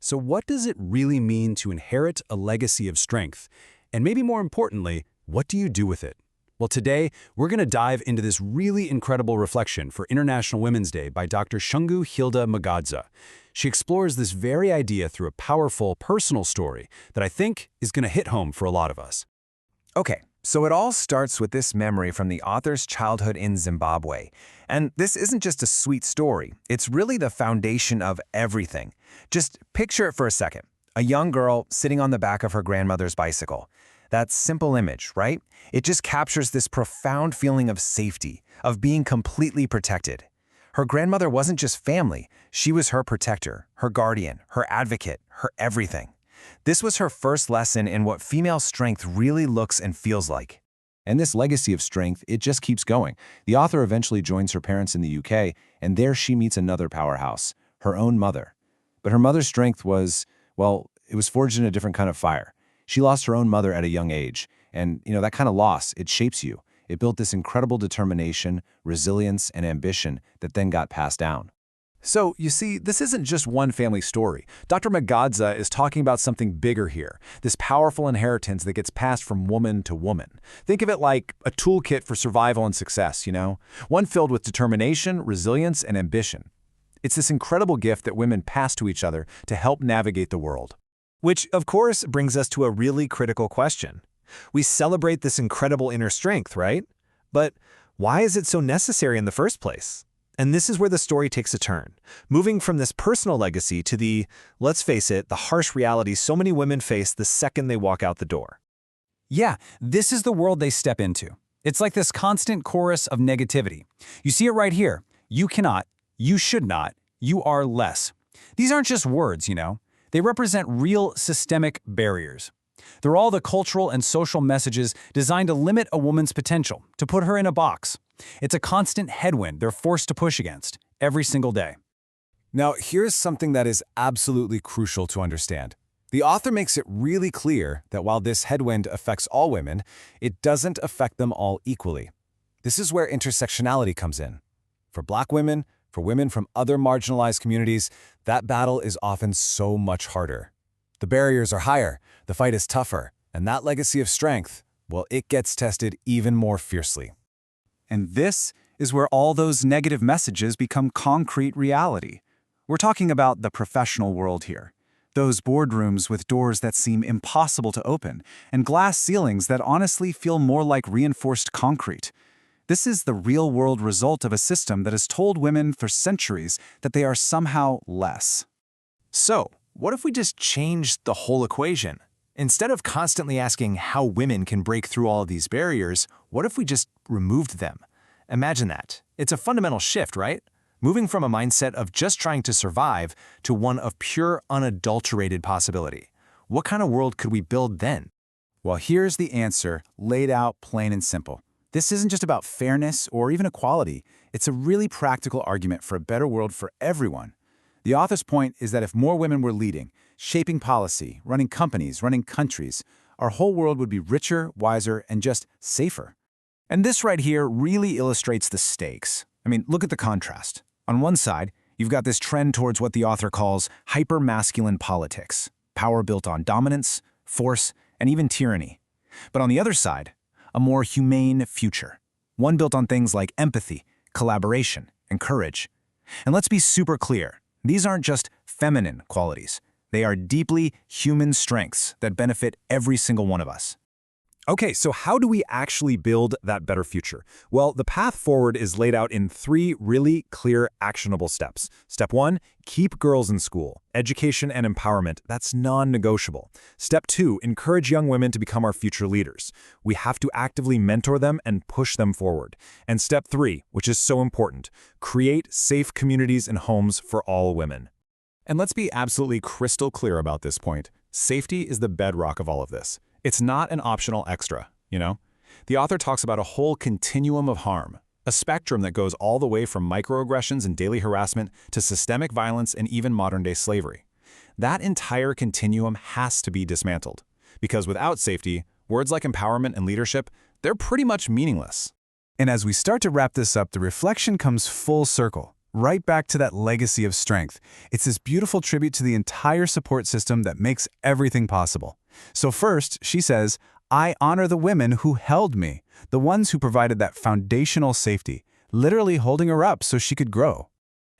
So what does it really mean to inherit a legacy of strength? And maybe more importantly, what do you do with it? Well, today, we're going to dive into this really incredible reflection for International Women's Day by Dr. Shungu Hilda Magadza. She explores this very idea through a powerful, personal story that I think is going to hit home for a lot of us. Okay, so it all starts with this memory from the author's childhood in Zimbabwe. And this isn't just a sweet story, it's really the foundation of everything. Just picture it for a second. A young girl sitting on the back of her grandmother's bicycle. That simple image, right? It just captures this profound feeling of safety, of being completely protected. Her grandmother wasn't just family, she was her protector, her guardian, her advocate, her everything. This was her first lesson in what female strength really looks and feels like. And this legacy of strength, it just keeps going. The author eventually joins her parents in the UK, and there she meets another powerhouse, her own mother. But her mother's strength was, well, it was forged in a different kind of fire. She lost her own mother at a young age, and that kind of loss, it shapes you. It built this incredible determination, resilience, and ambition that then got passed down. So, you see, this isn't just one family story. Dr. Magadza is talking about something bigger here, this powerful inheritance that gets passed from woman to woman. Think of it like a toolkit for survival and success, one filled with determination, resilience, and ambition. It's this incredible gift that women pass to each other to help navigate the world. Which, of course, brings us to a really critical question. We celebrate this incredible inner strength, right? But why is it so necessary in the first place? And this is where the story takes a turn, moving from this personal legacy to the, let's face it, the harsh reality so many women face the second they walk out the door. Yeah, this is the world they step into. It's like this constant chorus of negativity. You see it right here. You cannot, you should not, you are less. These aren't just words, They represent real systemic barriers. They're all the cultural and social messages designed to limit a woman's potential, to put her in a box. It's a constant headwind they're forced to push against every single day. Now, here's something that is absolutely crucial to understand. The author makes it really clear that while this headwind affects all women, it doesn't affect them all equally. This is where intersectionality comes in. For Black women, for women from other marginalized communities, that battle is often so much harder. The barriers are higher, the fight is tougher, and that legacy of strength, well, it gets tested even more fiercely. And this is where all those negative messages become concrete reality. We're talking about the professional world here. Those boardrooms with doors that seem impossible to open, and glass ceilings that honestly feel more like reinforced concrete. This is the real-world result of a system that has told women for centuries that they are somehow less. So, what if we just changed the whole equation? Instead of constantly asking how women can break through all of these barriers, what if we just removed them? Imagine that. It's a fundamental shift, right? Moving from a mindset of just trying to survive to one of pure, unadulterated possibility. What kind of world could we build then? Well, here's the answer, laid out plain and simple. This isn't just about fairness or even equality. It's a really practical argument for a better world for everyone. The author's point is that if more women were leading, shaping policy, running companies, running countries, our whole world would be richer, wiser, and just safer. And this right here really illustrates the stakes. I mean, look at the contrast. On one side, you've got this trend towards what the author calls hyper-masculine politics, power built on dominance, force, and even tyranny. But on the other side, a more humane future, one built on things like empathy, collaboration, and courage. And let's be super clear. These aren't just feminine qualities. They are deeply human strengths that benefit every single one of us. Okay, so how do we actually build that better future? Well, the path forward is laid out in 3 really clear, actionable steps. Step 1, keep girls in school. Education and empowerment, that's non-negotiable. Step 2, encourage young women to become our future leaders. We have to actively mentor them and push them forward. And step 3, which is so important, create safe communities and homes for all women. And let's be absolutely crystal clear about this point. Safety is the bedrock of all of this. It's not an optional extra, The author talks about a whole continuum of harm, a spectrum that goes all the way from microaggressions and daily harassment to systemic violence and even modern-day slavery. That entire continuum has to be dismantled, because without safety, words like empowerment and leadership, they're pretty much meaningless. And as we start to wrap this up, the reflection comes full circle. right back to that legacy of strength. It's this beautiful tribute to the entire support system that makes everything possible. So first, she says, I honor the women who held me, the ones who provided that foundational safety, literally holding her up so she could grow.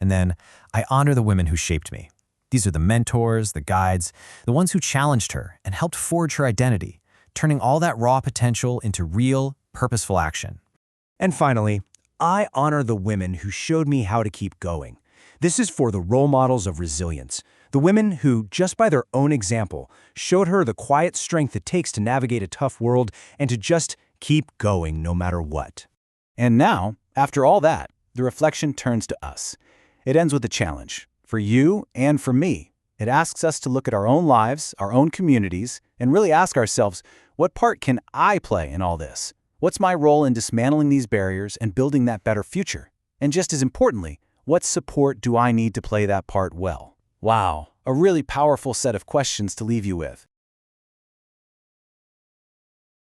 And then, I honor the women who shaped me. These are the mentors, the guides, the ones who challenged her and helped forge her identity, turning all that raw potential into real, purposeful action. And finally, I honor the women who showed me how to keep going. This is for the role models of resilience, the women who, just by their own example, showed her the quiet strength it takes to navigate a tough world and to just keep going no matter what. And now, after all that, the reflection turns to us. It ends with a challenge, for you and for me. It asks us to look at our own lives, our own communities, and really ask ourselves, what part can I play in all this? What's my role in dismantling these barriers and building that better future? And just as importantly, what support do I need to play that part well? Wow, a really powerful set of questions to leave you with.